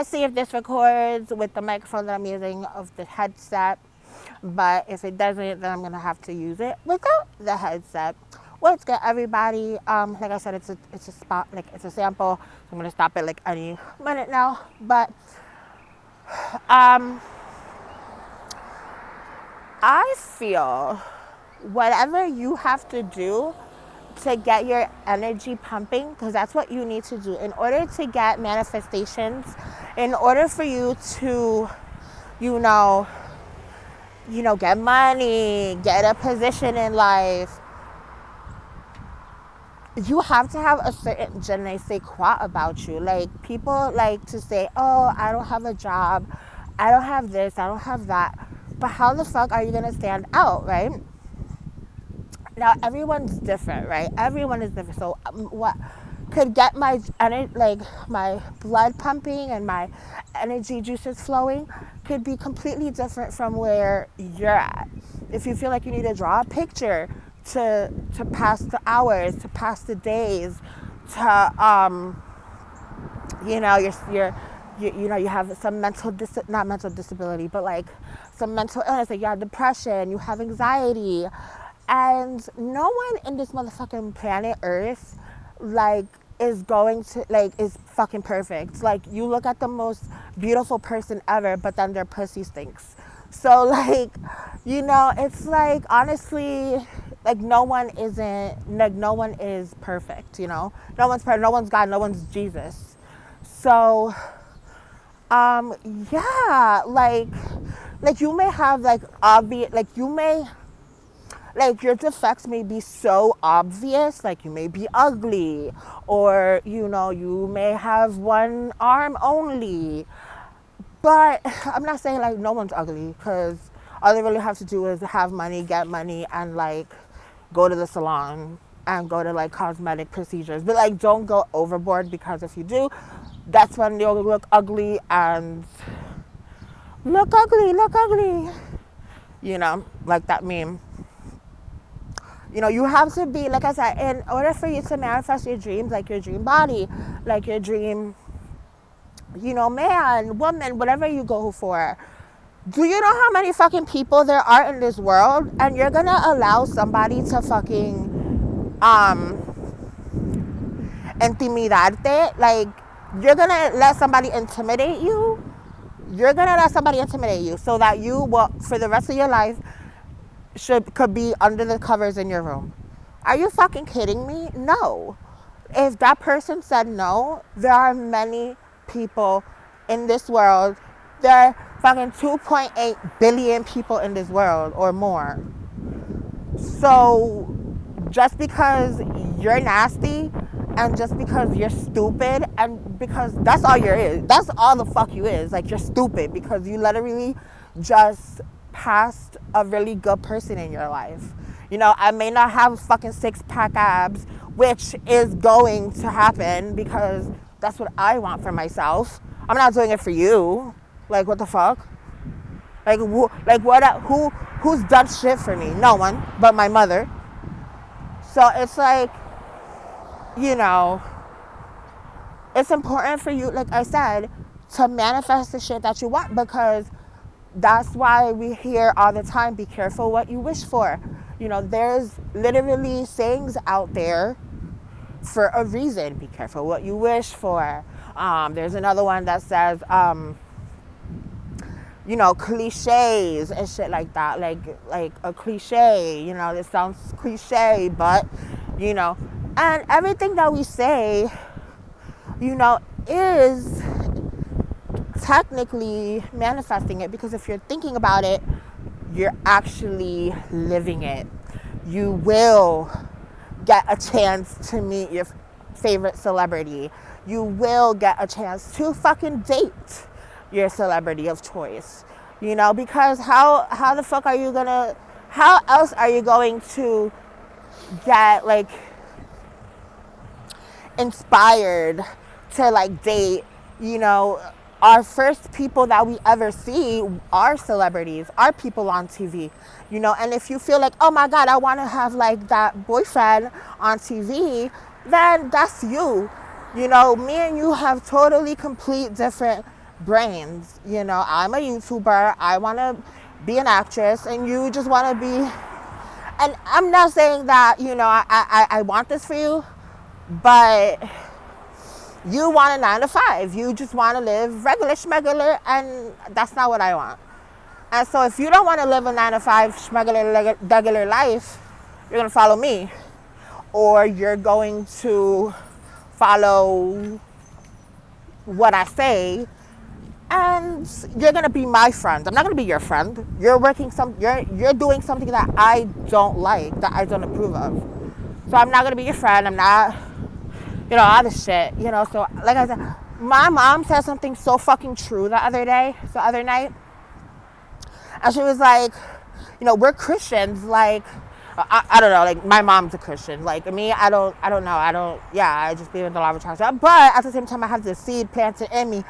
Let's see if this records with the microphone that I'm using of the headset. But if it doesn't, then I'm gonna have to use it without the headset. What's good, everybody? Like I said, it's a spot, like it's a sample. So I'm gonna stop it like any minute now. But um, I feel whatever you have to do to get your energy pumping, because that's what you need to do in order to get manifestations, in order for you to, you know, get money, get a position in life. You have to have a certain je ne sais quoi about you. Like, people like to say, oh, I don't have a job, I don't have this, I don't have that. But how the fuck are you gonna stand out, right? Now, everyone's different, right? Everyone is different. So, what could get my like my blood pumping and my energy juices flowing could be completely different from where you're at. If you feel like you need to draw a picture to pass the hours, to pass the days, to you have some not mental disability, but like some mental illness, like you have depression, you have anxiety, and no one in this motherfucking planet Earth, like, is going to, like, is fucking perfect. Like, you look at the most beautiful person ever, but then their pussy stinks. So, like, it's like, honestly, like, no one is perfect, No one's perfect, no one's God, no one's Jesus. So, yeah, like you may have, like, obvious, like, your defects may be so obvious, like you may be ugly, or you may have one arm only. But I'm not saying like no one's ugly, because all they really have to do is have money, get money, and like go to the salon and go to like cosmetic procedures. But like, don't go overboard, because if you do, that's when you'll look ugly and look ugly, like that meme. You have to be, like I said, in order for you to manifest your dreams, like your dream body, like your dream, man, woman, whatever you go for. Do you know how many fucking people there are in this world? And you're gonna allow somebody to fucking, intimidarte? Like, you're gonna let somebody intimidate you? You're gonna let somebody intimidate you so that you will, for the rest of your life, could be under the covers in your room. Are you fucking kidding me? No. If that person said no, there are many people in this world. There are fucking 2.8 billion people in this world or more. So just because you're nasty, and just because you're stupid, and because that's all that's all the fuck you is, like, you're stupid because you literally just past a really good person in your life. I may not have fucking 6-pack abs, which is going to happen because that's what I want for myself. I'm not doing it for you. Like, what the fuck? Like, who's done shit for me? No one but my mother. So it's like, it's important for you, like I said, to manifest the shit that you want, because that's why we hear all the time, be careful what you wish for. There's literally sayings out there for a reason. Be careful what you wish for. There's another one that says, cliches and shit like that. Like a cliche, this sounds cliche, but, and everything that we say, is technically manifesting it, because if you're thinking about it, you're actually living it. You will get a chance to meet your favorite celebrity. You will get a chance to fucking date your celebrity of choice. Because how the fuck are you gonna, how else are you going to get, like, inspired to, like, date, our first people that we ever see are celebrities, are people on TV, and if you feel like, oh my God, I want to have like that boyfriend on TV, then that's you. Me and you have totally complete different brains. You know, I'm a YouTuber. I want to be an actress, and you just want to be. And I'm not saying that, you know, I want this for you, but you want a 9 to 5. You just want to live regular schmegular, and that's not what I want. And so if you don't want to live a 9 to 5 schmegular regular life, you're going to follow me, or you're going to follow what I say, and you're gonna be my friend. I'm not gonna be your friend. You're doing something that I don't like, that I don't approve of. So I'm not gonna be your friend. I'm not, you know, all this shit. You know, so like I said, my mom said something so fucking true the other night, and she was like, you know, we're Christians. Like, I don't know. Like, my mom's a Christian. Like me, I don't know. I just believe in the law of attraction. But at the same time, I have this seed planted in me.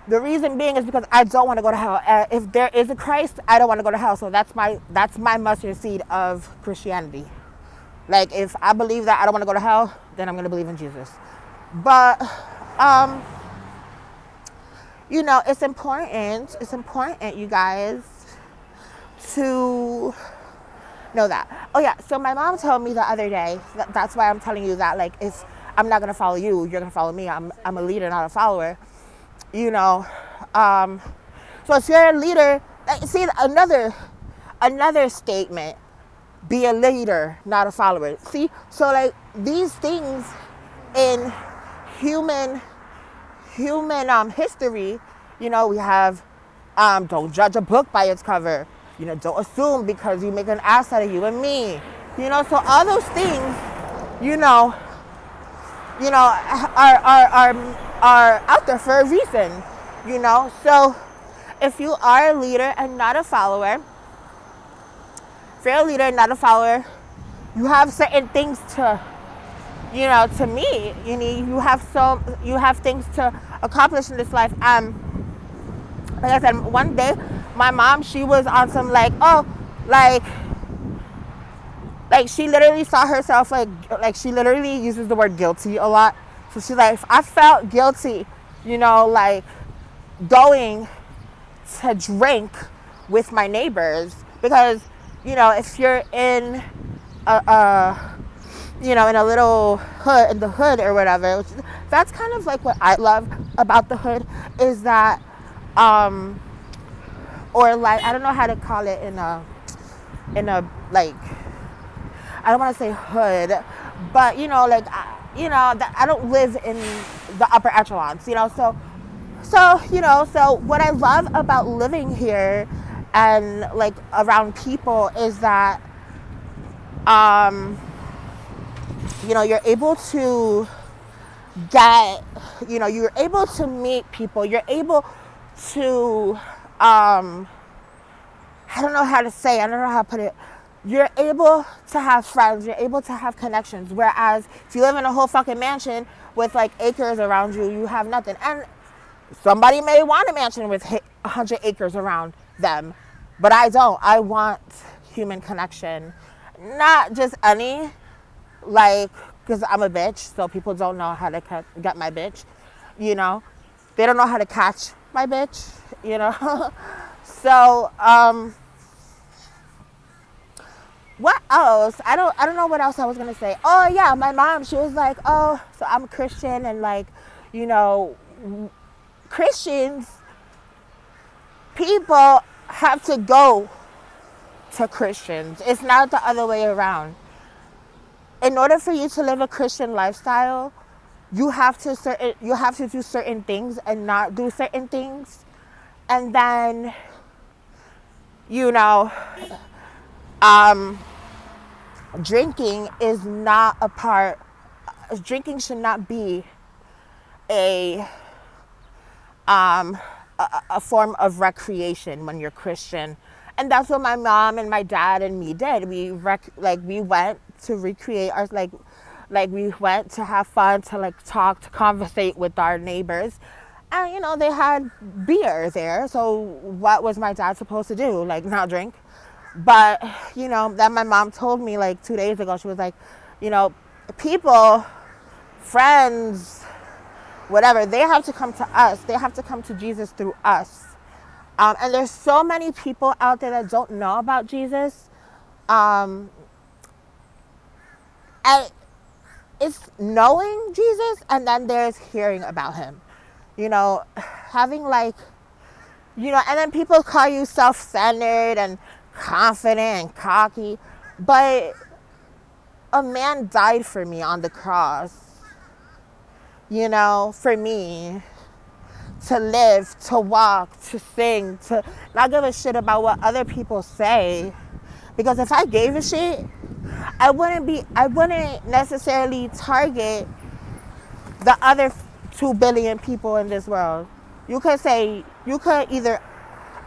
The reason being is because I don't want to go to hell. If there is a Christ, I don't want to go to hell. So that's my mustard seed of Christianity. Like, if I believe that I don't want to go to hell, then I'm going to believe in Jesus. But, you know, it's important, you guys, to know that. Oh, yeah, so my mom told me the other day, that's why I'm telling you that, like, if I'm not going to follow you, you're going to follow me. I'm a leader, not a follower. You know, so if you're a leader, see, another statement, be a leader, not a follower. See, so like these things in human history, you know, we have don't judge a book by its cover. You know, don't assume because you make an ass out of you and me. You know, so all those things, you know, are out there for a reason, you know. So if you are a leader and not a follower, you have certain things to, you know, to meet. You have things to accomplish in this life. Like I said, one day my mom, she was on some like she literally saw herself like she literally uses the word guilty a lot. So she's like, I felt guilty, you know, like going to drink with my neighbors because, you know, if you're in in a little hood, in the hood or whatever, that's kind of like what I love about the hood is that, or like, I don't know how to call it in a like, I don't want to say hood, but, you know, like, I don't live in the upper echelons, you know, so, you know, so what I love about living here and, like, around people is that, you know, you're able to get, you know, you're able to meet people, you're able to, I don't know how to say, I don't know how to put it, you're able to have friends, you're able to have connections, whereas if you live in a whole fucking mansion with like acres around you, you have nothing. And somebody may want a mansion with 100 acres around them, but I don't. I want human connection, not just any, like, because I'm a bitch, so people don't know how to get my bitch, you know, they don't know how to catch my bitch, you know. So what else? I don't know what else I was gonna say. Oh yeah, my mom, she was like, oh, so I'm a Christian, and like, you know, Christians, people have to go to Christians. It's not the other way around. In order for you to live a Christian lifestyle, you have to do certain things and not do certain things. And then, you know, drinking is not a part, drinking should not be a form of recreation when you're Christian. And that's what my mom and my dad and me did. We went to recreate our, like we went to have fun, to like talk, to conversate with our neighbors. And, you know, they had beer there. So what was my dad supposed to do? Like, not drink? But, you know, then my mom told me like 2 days ago, she was like, you know, people, friends, whatever. They have to come to us. They have to come to Jesus through us. And there's so many people out there that don't know about Jesus. And it's knowing Jesus, and then there's hearing about him. You know, having like, you know, and then people call you self-centered and confident and cocky. But a man died for me on the cross. You know, for me. To live, to walk, to sing, to not give a shit about what other people say. Because if I gave a shit, I wouldn't necessarily target the other 2 billion people in this world. You could either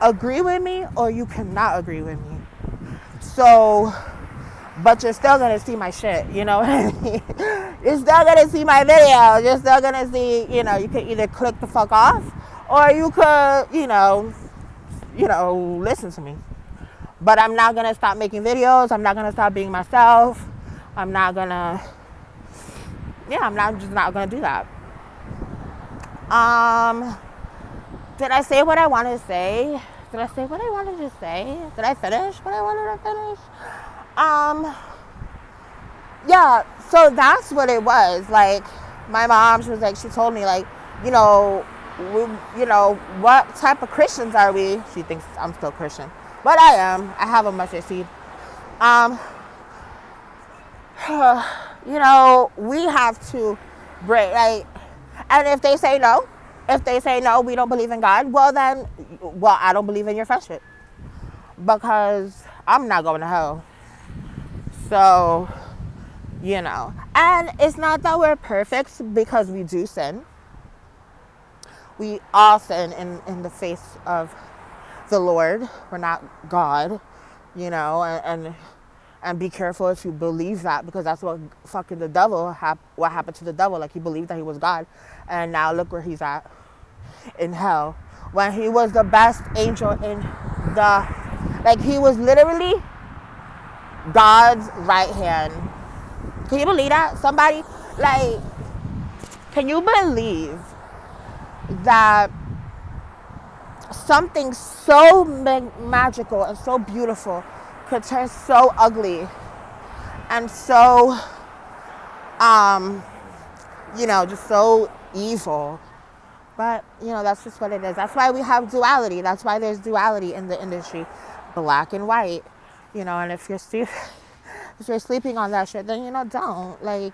agree with me or you cannot agree with me. So, but you're still gonna see my shit, you know what I mean? You're still gonna see my video. You're still gonna see, you know, you could either click the fuck off or you could, you know, listen to me. But I'm not gonna stop making videos. I'm not gonna stop being myself. I'm just not gonna do that. Did I say what I wanted to say? Did I say what I wanted to say? Did I finish what I wanted to finish? Yeah, so that's what it was. Like, my mom, she told me, like, you know, what type of Christians are we? She thinks I'm still Christian, but I am. I have a mustard seed. You know, we have to break, like, and if they say no, we don't believe in God, well, I don't believe in your friendship, because I'm not going to hell. So, you know, and it's not that we're perfect, because we do sin. We all sin in the face of the Lord. We're not God, you know, and be careful if you believe that, because that's what fucking the devil, what happened to the devil. Like, he believed that he was God, and now look where he's at, in hell, when he was the best angel he was literally God's right hand. Can you believe that? Somebody, like, can you believe that something so magical and so beautiful could turn so ugly and so, you know, just so evil? But, you know, that's just what it is. That's why we have duality. That's why there's duality in the industry, black and white. You know, and if you're sleeping on that shit, then, you know, don't. Like,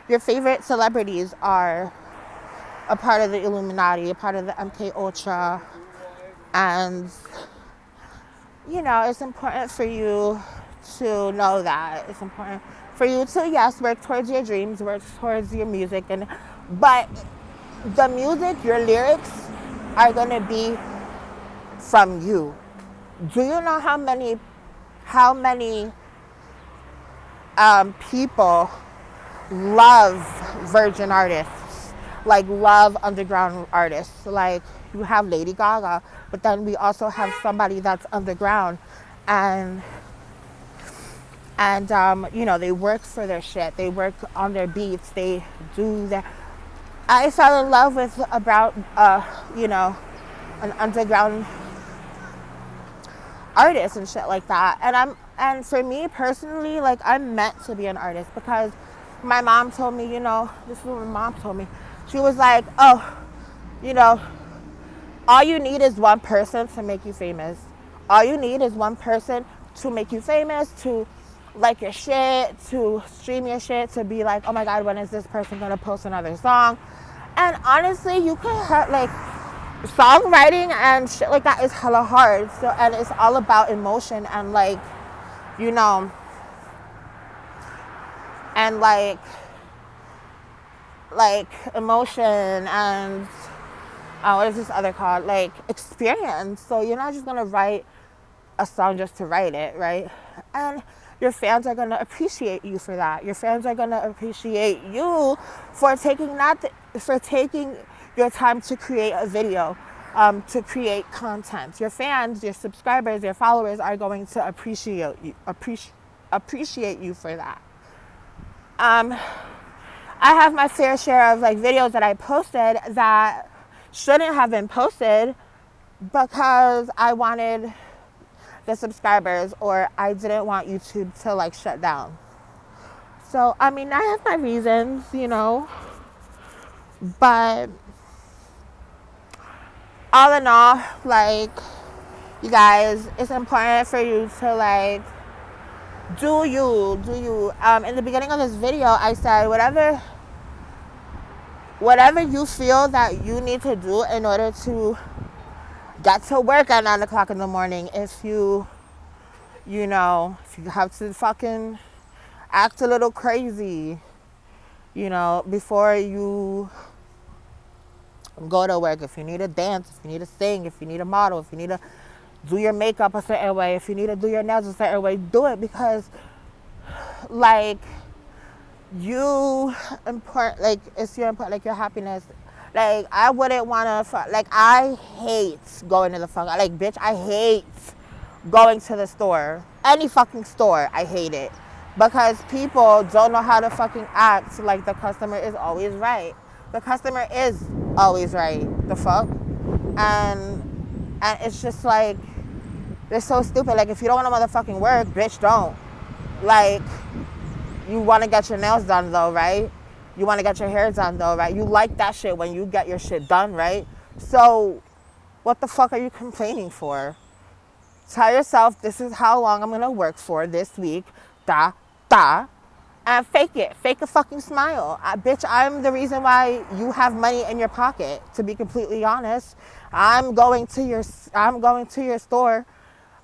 your favorite celebrities are a part of the Illuminati, a part of the MK Ultra, and, you know, it's important for you to know that. It's important for you to, yes, work towards your dreams, work towards your music, but the music, your lyrics are going to be from you. Do you know how many people love virgin artists, like love underground artists? Like, you have Lady Gaga, but then we also have somebody that's underground, and you know, they work for their shit. They work on their beats. They do that. I fell in love with you know, an underground artist and shit like that. And for me personally, like, I'm meant to be an artist, because my mom told me, you know, this is what my mom told me. She was like, oh, you know, all you need is one person to make you famous. All you need is one person to make you famous, to like your shit, to stream your shit, to be like, oh my God, when is this person gonna post another song? And honestly, you could have, like, songwriting and shit like that is hella hard. So, and it's all about emotion and, like, you know, and like emotion and what is this other called? Like, experience. So you're not just gonna write a song just to write it, right? And your fans are gonna appreciate you for that. Your fans are gonna appreciate you for taking your time to create a video, to create content. Your fans, your subscribers, your followers are going to appreciate you for that. I have my fair share of like videos that I posted that shouldn't have been posted because I wanted the subscribers or I didn't want YouTube to like shut down. So, I mean, I have my reasons, you know, but all in all, like, you guys, it's important for you to like do you. In the beginning of this video, I said whatever you feel that you need to do in order to get to work at 9 o'clock in the morning. If you have to fucking act a little crazy, before you go to work. If you need to dance, if you need to sing, if you need to model, if you need to do your makeup a certain way, if you need to do your nails a certain way, do it because, like, it's your important, like, your happiness. Like, I wouldn't want to, like, I hate going to the like, bitch, I hate going to the store. Any fucking store, I hate it. Because people don't know how to fucking act like the customer is always right. The customer is always right. The fuck? And it's just like, they're so stupid. Like, if you don't want to motherfucking work, bitch, don't. Like, you want to get your nails done, though, right? You want to get your hair done, though, right? You like that shit when you get your shit done, right? So, what the fuck are you complaining for? Tell yourself, this is how long I'm going to work for this week. And fake it. Fake a fucking smile. Bitch, I'm the reason why you have money in your pocket, to be completely honest. I'm going to your store.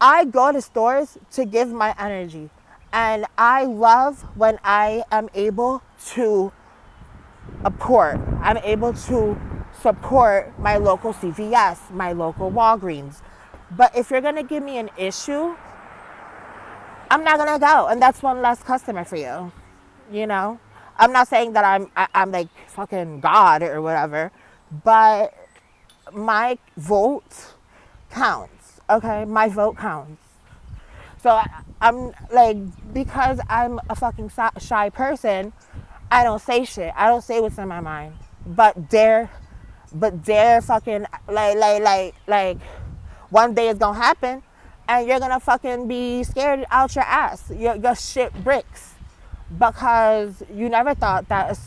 I go to stores to give my energy. And I love when I am able to I'm able to support my local CVS, my local Walgreens. But if you're going to give me an issue, I'm not going to go. And that's one less customer for you. You know? I'm not saying that I'm like fucking God or whatever. But my vote counts. Okay? My vote counts. So I'm like, because I'm a fucking shy person, I don't say shit. I don't say what's in my mind. But they're fucking like one day it's gonna happen and you're gonna fucking be scared out your ass. Your shit bricks. Because you never thought that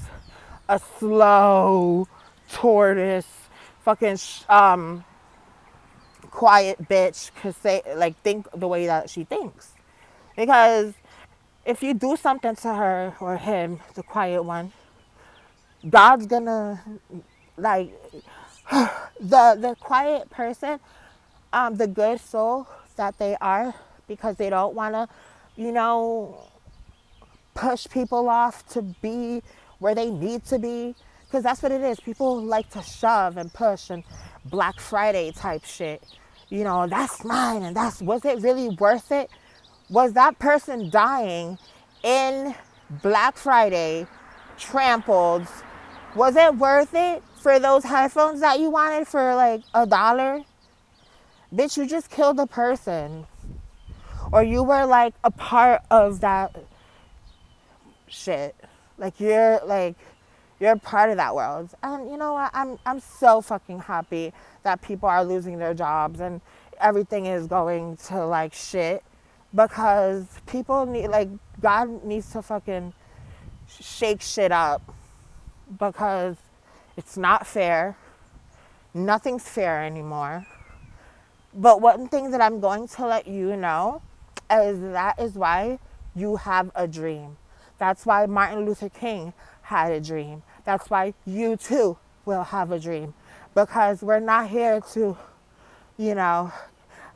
a slow tortoise fucking quiet bitch could say, like, think the way that she thinks. Because if you do something to her or him, the quiet one, God's gonna, like, the quiet person, the good soul that they are, because they don't want to, push people off to be where they need to be. Because that's what it is. People like to shove and push and Black Friday type shit. That's mine and was it really worth it? Was that person dying in Black Friday, trampled, was it worth it for those headphones that you wanted for like $1? Bitch, you just killed a person. Or you were like a part of that shit. Like you're a part of that world. And you know what? I'm so fucking happy that people are losing their jobs and everything is going to like shit, because people need, like, God needs to fucking shake shit up, because it's not fair. Nothing's fair anymore. But one thing that I'm going to let you know is that is why you have a dream. That's why Martin Luther King had a dream. That's why you too will have a dream. Because we're not here to,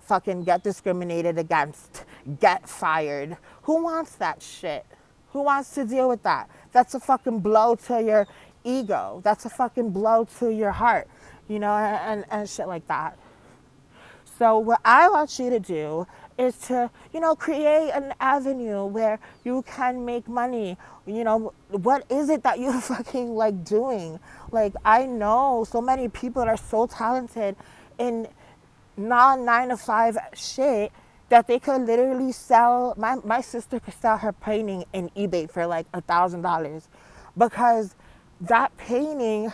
fucking get discriminated against, get fired. Who wants that shit? Who wants to deal with that? That's a fucking blow to your ego. That's a fucking blow to your heart, and shit like that. So what I want you to do is to, create an avenue where you can make money. What is it that you're fucking like doing? Like, I know so many people that are so talented in non-9-to-5 shit that they could literally sell. My sister could sell her painting in eBay for like $1,000. because that painting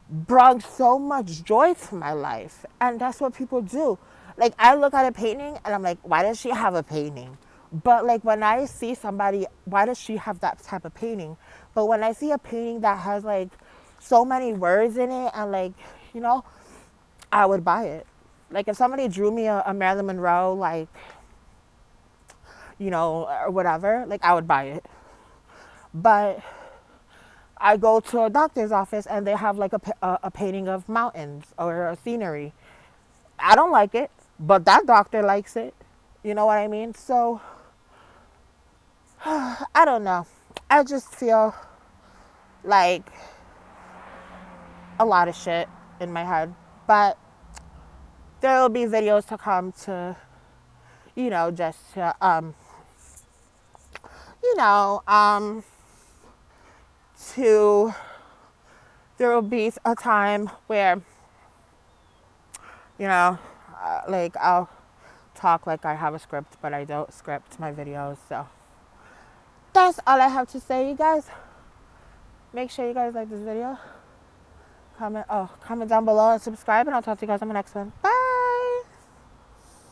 brought so much joy to my life. And that's what people do. Like, I look at a painting and I'm like, why does she have a painting? But like, when I see somebody, why does she have that type of painting? But when I see a painting that has like so many words in it and like, you know, I would buy it. Like, if somebody drew me a Marilyn Monroe, like, you know, or whatever, like, I would buy it. But I go to a doctor's office and they have like a painting of mountains or a scenery. I don't like it, but that doctor likes it. You know what I mean? So, I don't know. I just feel like a lot of shit in my head. But there will be videos to come to, you know, just to, you know, to, there will be a time where, you know, like, I'll talk like I have a script, but I don't script my videos. So that's all I have to say, you guys. Make sure you guys like this video. Comment down below and subscribe, and I'll talk to you guys on the next one. Bye.